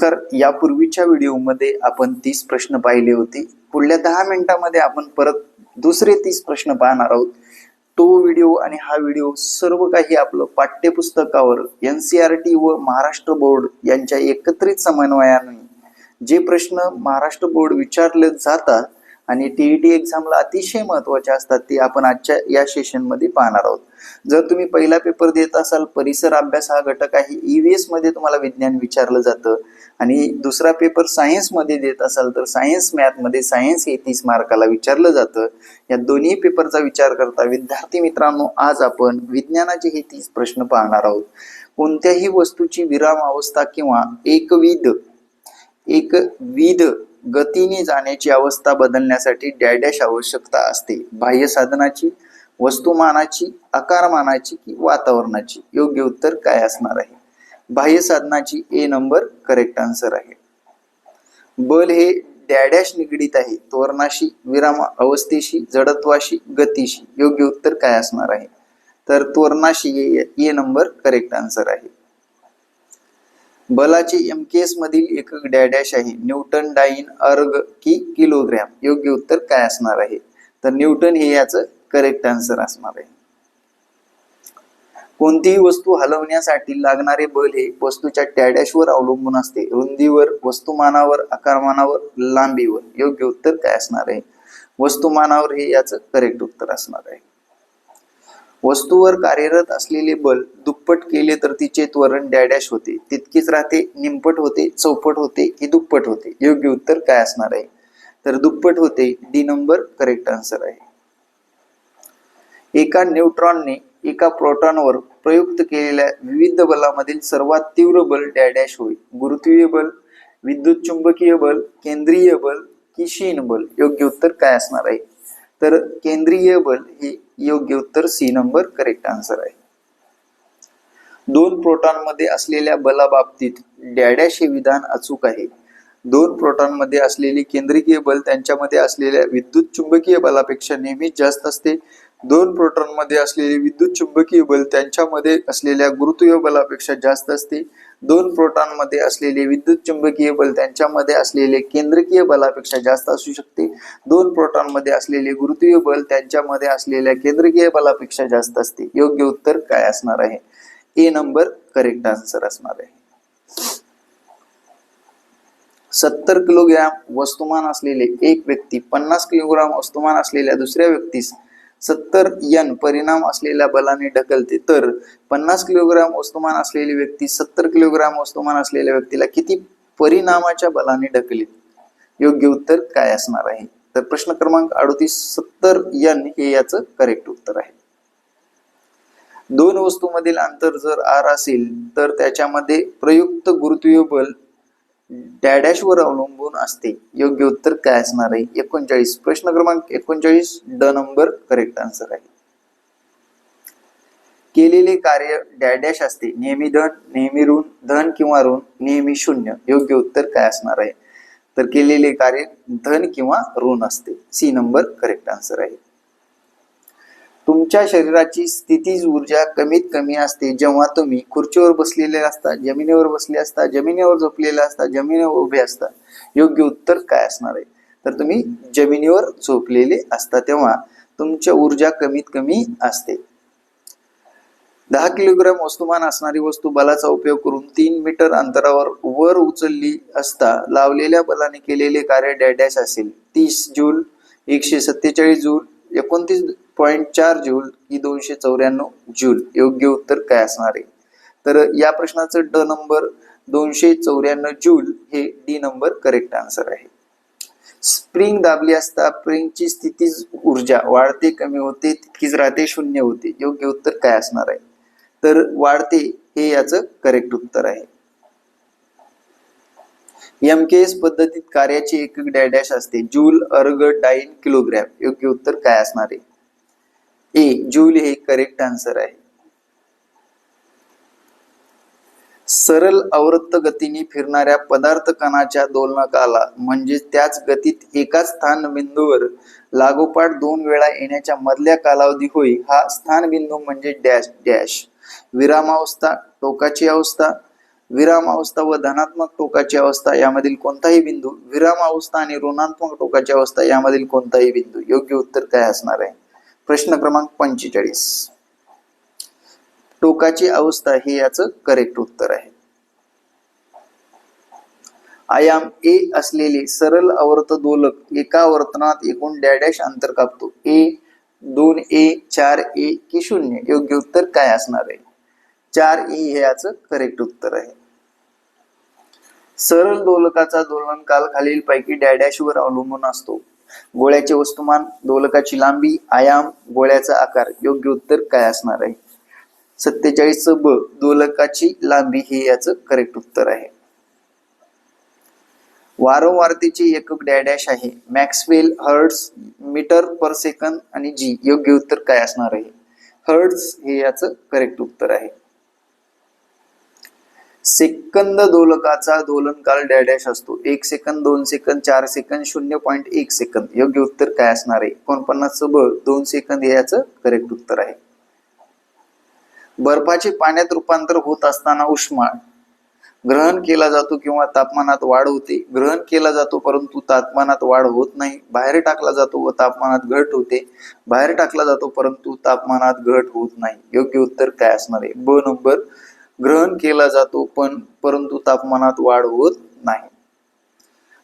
नमस्कार. यापूर्वीच्या व्हिडिओमध्ये आपण 30 प्रश्न पाहिले होते. पुढल्या 10 मिनिटांमध्ये आपण परत दुसरे 30 प्रश्न पाहणार आहोत. तो व्हिडिओ आणि हा व्हिडिओ सर्व काही आपलं पाठ्यपुस्तकावर NCERT व महाराष्ट्र बोर्ड यांच्या एकत्रित समन्वयाने जे प्रश्न महाराष्ट्र बोर्ड विचारले जातात आणि TET एक्झामला अतिशय महत्त्वाचे असतात ते आपण आजच्या या सेशनमध्ये पाहणार आहोत. जर तुम्ही पहिला पेपर देत असाल, परिसर अभ्यास हा घटक आहे, EVS मध्ये तुम्हाला विज्ञान विचारलं जातं आणि दुसरा पेपर सायन्स मध्ये देत असाल तर सायन्स मॅथ मध्ये सायन्स हे 30 मार्काला विचारलं जातं. या दोन्ही पेपरचा विचार करता विद्यार्थी मित्रांनो, आज आपण विज्ञानाचे हे 30 प्रश्न पाहणार आहोत. कोणत्याही वस्तूची विराम अवस्था किंवा एकविध गतीने जाण्याची अवस्था बदलण्यासाठी डॅश आवश्यकता असते. बाह्य साधनाची, वस्तुमानाची, आकारमानाची की वातावरणाची? योग्य उत्तर काय असणार आहे? बाह्य साधनाची. ए नंबर करेक्ट आन्सर आहे. बल हे डॅश निगडीत आहे. त्वरणाशी, विराम अवस्थेशी, जडत्वाशी, गतीशी. योग्य उत्तर काय असणार आहे? तर त्वरणाशी. ए नंबर करेक्ट आन्सर आहे. बलाचे MKS मधील एकक डॅश आहे. न्यूटन, डाइन, अर्ग की किलोग्रॅम? योग्य उत्तर काय असणार आहे? तर न्यूटन हे याचं करेक्ट आन्सर असणार आहे. कोणतीही वस्तू हलवण्यासाठी लागणारे बल हे वस्तूच्या डॅशवर अवलंबून असते. रुंदीवर, वस्तुमानावर, आकारमानावर, लांबीवर. योग्य उत्तर काय असणार आहे? वस्तुमानावर हे याचं करेक्ट उत्तर असणार आहे. वस्तूवर कार्यरत असलेले बल दुप्पट केले तर तिचे त्वरण डॅश होते. तितकीच राहते, निमपट होते, चौपट होते की दुप्पट होते? योग्य उत्तर काय असणार आहे? तर दुप्पट होते. डी नंबर करेक्ट आन्सर आहे. एका न्यूट्रॉनने एका प्रोटॉनवर प्रयुक्त केलेल्या विविध बलामधील सर्वात तीव्र बल डॅश होय. गुरुत्वीय बल, विद्युत चुंबकीय बल, केंद्रीय बल की शीन बल? योग्य उत्तर काय असणार आहे? तर केंद्रीय बल हे योग्य उत्तर सी नंबर करेक्ट आन्सर आहे. दोन प्रोटॉनमध्ये असलेल्या बलाबाबतीत डॅश हे विधान अचूक आहे. दोन प्रोटॉनमध्ये असलेले केंद्रीय बल त्यांच्यामध्ये असलेल्या विद्युत चुंबकीय बलापेक्षा नेहमीच जास्त असते. दोन प्रोटॉनमध्ये असलेले विद्युत चुंबकीय बल त्यांच्यामध्ये असलेल्या गुरुत्वीय बलापेक्षा जास्त असते. दोन प्रोटॉनमध्ये असलेले विद्युत चुंबकीय बल त्यांच्यामध्ये असलेले केंद्रकीय बलापेक्षा जास्त असू शकते. दोन प्रोटॉनमध्ये असलेले गुरुत्वीय बल त्यांच्यामध्ये असलेल्या केंद्रकीय बलापेक्षा जास्त असते. योग्य उत्तर काय असणार आहे? ए नंबर करेक्ट आन्सर असणार आहे. 70 किलोग्रॅम वस्तुमान असलेले एक व्यक्ती 50 किलोग्रॅम वस्तुमान असलेल्या दुसऱ्या व्यक्तीस 70 N परिणाम असलेल्या बलाने ढकलते, तर 50 किलोग्रॅम वस्तुमान असलेली व्यक्ती 70 किलोग्रॅम वस्तुमान असलेल्या व्यक्तीला किती परिणामाच्या बलाने ढकलेल? योग्य उत्तर काय असणार आहे? तर प्रश्न क्रमांक 38 70 N हे याचं करेक्ट उत्तर आहे. दोन वस्तूमधील अंतर जर r असेल तर त्याच्यामध्ये प्रयुक्त गुरुत्वीय बल डॅशवर अवलंबून असते. योग्य उत्तर काय असणार आहे? 39. प्रश्न क्रमांक 39 ड नंबर करेक्ट आन्सर आहे. केलेले कार्य डॅश असते. नेहमी धन, नेहमी ऋण, धन किंवा ऋण, नेहमी शून्य. योग्य उत्तर काय असणार आहे? तर केलेले कार्य धन किंवा ऋण असते. सी नंबर करेक्ट आन्सर आहे. तुमच्या शरीराची स्थितीज ऊर्जा कमीत कमी असते जेव्हा तुम्ही खुर्चीवर बसलेले असता, जमिनीवर बसले असता, जमिनीवर झोपलेले असता, जमिनीवर उभे असता. योग्य उत्तर काय असणार आहे? तर तुम्ही जमिनीवर झोपलेले असता तेव्हा तुमची ऊर्जा कमीत कमी असते. 10 किलोग्रॅम वस्तुमान असणारी वस्तू बलाचा उपयोग करून 3 मीटर अंतरावर वर उचलली असता लावलेल्या बलाने केलेले कार्य डॅश असेल. 30 जूल, 147 जूल, 29.4 जूल की 294 जूल? योग्य उत्तर काय असणार आहे? तर या प्रश्नाचं ड नंबर 294 जूल हे डी नंबर करेक्ट आन्सर आहे. स्प्रिंग दाबली असता स्प्रिंगची स्थितीज ऊर्जा वाढते, कमी होते, तितकीच राहते, शून्य होते? योग्य उत्तर काय असणार आहे? तर वाढते हे याचं करेक्ट उत्तर आहे. MKS पद्धतीत कार्याची एकक डॅश असते. जूल, अर्ग, डाइन, किलोग्रॅम? योग्य उत्तर काय असणार आहे? ए जूल हे करेक्ट आन्सर आहे. सरळ अवृत्त गतीने फिरणाऱ्या पदार्थ कणाच्या दोलनकाला म्हणजे त्याच गतीत एकाच स्थान बिंदूवर लागोपाठ 2 वेळा येण्याच्या मधल्या कालावधी होय. हा स्थान बिंदू म्हणजे डॅश. विरामावस्था, टोकाची अवस्था, विराम अवस्था व धनात्मक टोकाची अवस्था यामधील कोणताही बिंदू, विराम अवस्था आणि ऋणात्मक टोकाची अवस्था यामधील कोणताही बिंदू. योग्य उत्तर काय असणार आहे? प्रश्न क्रमांक 45. टोकाची अवस्था हे याचं करेक्ट उत्तर आहे. आयाम ए असलेले सरळ आवर्त दोलक एका वर्तनात एकूण डॅश अंतर कापतो. ए, 2a, 4a की 0? योग्य उत्तर काय असणार आहे? 4a हे याचं करेक्ट उत्तर आहे. सरळ दोलकाचा दोलनकाल खालीलपैकी डॅशवर अवलंबून असतो. गोळ्याचे वस्तुमान, दोलकाची लांबी, आयाम, गोळ्याचा आकार. योग्य उत्तर काय असणार आहे? 47 ब, दोलकाची लांबी हे याचं करेक्ट उत्तर आहे. वारंवारतेचे एकक डॅश आहे. Maxwell, hertz, metre per second आणि जी. योग्य उत्तर काय असणार आहे? हर्ट्झ हे याचं करेक्ट उत्तर आहे. सेकंद दोलकाचा दोलनकाल डॅश असतो. 1 सेकंद, 2 सेकंद, 4 सेकंद, 0.1 सेकंद. योग्य उत्तर काय असणार आहे? 49 ब, 2 सेकंद हे याचं करेक्ट उत्तर आहे. बर्फाचे पाण्यात रूपांतर होत असताना उष्माळ ग्रहण केला जातो किंवा तापमानात वाढ होते. ग्रहण केला जातो परंतु तापमानात वाढ होत नाही. बाहेर टाकला जातो व तापमानात घट होते. बाहेर टाकला जातो परंतु तापमानात घट होत नाही. योग्य उत्तर काय असणार आहे? ब नंबर, ग्रहण केला जातो परंतु तापमानात वाढ होत नाही.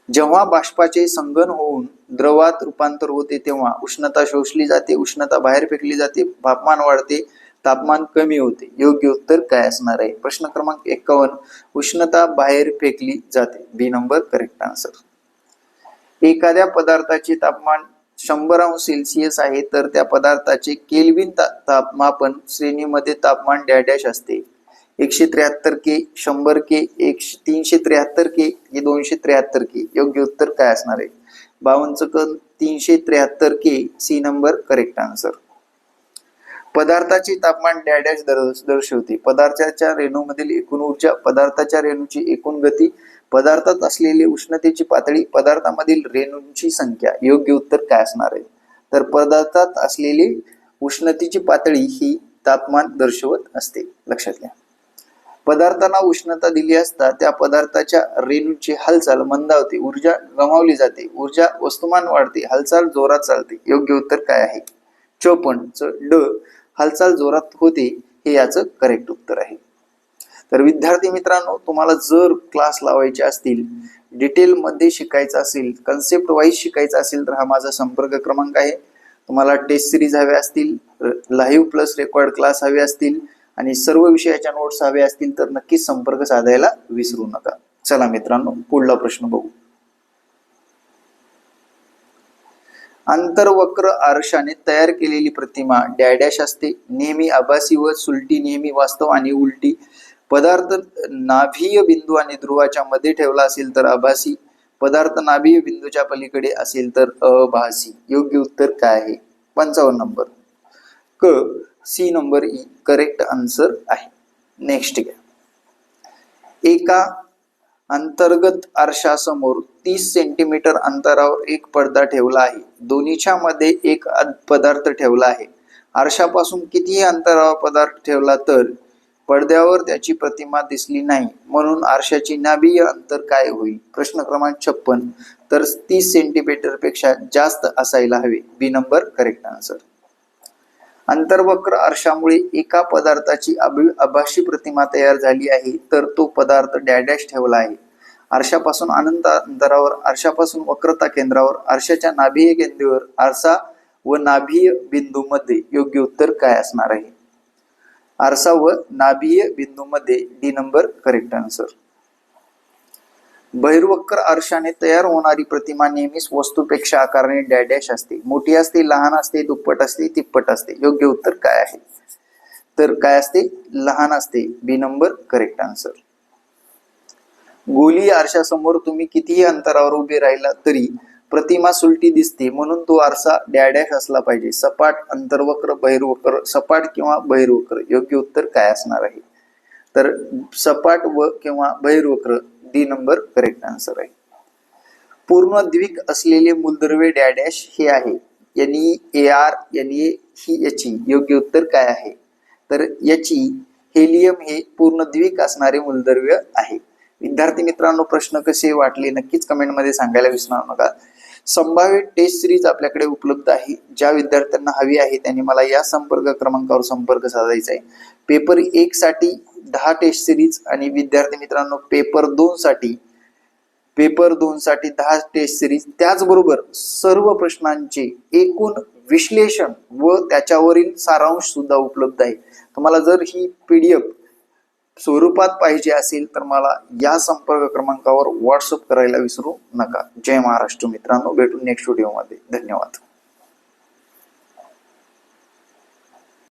जेव्हा बाष्पाचे संगन होऊन द्रवात रूपांतर होते तेव्हा उष्णता शोषली जाते, उष्णता बाहेर फेकली जाते, तापमान वाढते, तापमान कमी होते. योग्य उत्तर काय असणार आहे? प्रश्न क्रमांक 51. उष्णता बाहेर फेकली जाते. बी नंबर करेक्ट आन्सर. एखाद्या पदार्थाचे तापमान 100 अंश सेल्सिअस आहे तर त्या पदार्थाचे केल्विन तापमापन श्रेणीमध्ये तापमान डॅश असते. 173 के, 100 के, 373 के, 273 के. योग्य उत्तर काय असणार आहे? 52 373 K. C number correct answer. पदार्थाचे तापमान डॅश दर्शवते. पदार्थाच्या रेणूमधील एकूण ऊर्जा, पदार्थाच्या रेणूची एकूण गती, पदार्थात असलेली उष्णतेची पातळी, पदार्थामधील रेणूंची संख्या. योग्य उत्तर काय असणार आहे? तर पदार्थात असलेली उष्णतेची पातळी ही तापमान दर्शवत असते. लक्षात घ्या. पदार्थांना उष्णता दिली असता त्या पदार्थाच्या रेणूची हालचाल मंदावते, ऊर्जा गमावली जाते, ऊर्जा वस्तुमान वाढते, हालचाल जोरात चालते. योग्य उत्तर काय आहे? 54 ड, हालचाल जोरात होते हे याचं करेक्ट उत्तर आहे. तर विद्यार्थी मित्रांनो, तुम्हाला जर क्लास लावायचे असतील, डिटेल मध्ये शिकायचं असेल, कन्सेप्ट वाईज शिकायचं असेल तर हा माझा संपर्क क्रमांक आहे. तुम्हाला टेस्ट सिरीज हव्या असतील, लाईव्ह प्लस रेकॉर्ड क्लास हवे असतील आणि सर्व विषयाच्या नोट्स हवे असतील तर नक्कीच संपर्क साधायला विसरू नका. चला मित्रांनो, पुढला प्रश्न बघू. आंतरवक्र आरशाने तयार केलेली प्रतिमा डॅश असते. नेहमी आभासी व सुलटी, नेहमी वास्तव आणि उलटी. पदार्थ नाभीय बिंदू आणि ध्रुवाच्या मध्ये ठेवला असेल तर आभासी, पदार्थ नाभीय बिंदूच्या पलीकडे असेल तर अभासी. योग्य उत्तर काय आहे? 55 नंबर क. सी नंबर ई करेक्ट आन्सर आहे. नेक्स्ट घ्या. एका अंतर्गत आरशासमोर 30 सेंटीमीटर अंतरावर एक पडदा ठेवला आहे. दोन्हीच्या मध्ये एक पदार्थ ठेवला आहे. आरशापासून कितीही अंतरावर पदार्थ ठेवला तर पडद्यावर त्याची प्रतिमा दिसली नाही, म्हणून आरशाची नाभीय अंतर काय होईल? प्रश्न क्रमांक 56. तर 30 सेंटीमीटर पेक्षा जास्त असायला हवे. बी नंबर करेक्ट आन्सर. अंतर्वक्र आरशामुळे एका पदार्थाची आभासी प्रतिमा तयार झाली आहे तर तो पदार्थ डॅश ठेवला आहे. आरशापासून अनंत अंतरावर, आरशापासून वक्रता केंद्रावर, आरशाच्या नाभीय केंद्रावर, आरसा व नाभीय बिंदू मध्ये. योग्य उत्तर काय असणार आहे? आरसा व नाभीय बिंदू मध्ये. D number correct answer. बहिर्वक्र आरशाने तयार होणारी प्रतिमा नेहमीच वस्तूपेक्षा आकाराने डॅश असते. मोठी असते, लहान असते, दुप्पट असते, तिप्पट असते. योग्य उत्तर काय आहे? तर काय असते? लहान असते. बी नंबर करेक्ट आन्सर. गोली आरशासमोर तुम्ही कितीही अंतरावर उभे राहिला तरी प्रतिमा सुलटी दिसते, म्हणून तो आरसा डॅश असला पाहिजे. सपाट, अंतर्वक्र, बहिर्वक्र, सपाट किंवा बहिर्वक्र. योग्य उत्तर काय असणार आहे? तर सपाट व किंवा बहिर्वक्र. डी नंबर करेक्ट आन्सर आहे. पूर्ण द्विक असलेले मूलद्रव्य डॅश हे आहे. NeAr, Na ही याची. योग्य उत्तर काय आहे? तर याची हेलियम हे पूर्णद्वीक असणारे मूलद्रव्य आहे. विद्यार्थी मित्रांनो, प्रश्न कसे वाटले नक्कीच कमेंटमध्ये सांगायला विसरू नका. संभाव्य टेस्ट सिरीज आपल्याकडे उपलब्ध आहे. ज्या विद्यार्थ्यांना हवी आहे त्यांनी मला या संपर्क क्रमांकावर संपर्क साधायचा आहे. पेपर 1 साठी 10 टेस्ट सिरीज आणि विद्यार्थी मित्रांनो पेपर 2 साठी 10 टेस्ट सिरीज, त्याचबरोबर सर्व प्रश्नांचे एकूण विश्लेषण व त्याच्यावरील सारांश सुद्धा उपलब्ध आहे. तुम्हाला जर ही PDF स्वरूपात पाहिजे असेल तर मला या संपर्क क्रमांकावर व्हॉट्सअप करायला विसरू नका. जय महाराष्ट्र मित्रांनो, भेटू नेक्स्ट व्हिडिओमध्ये. धन्यवाद.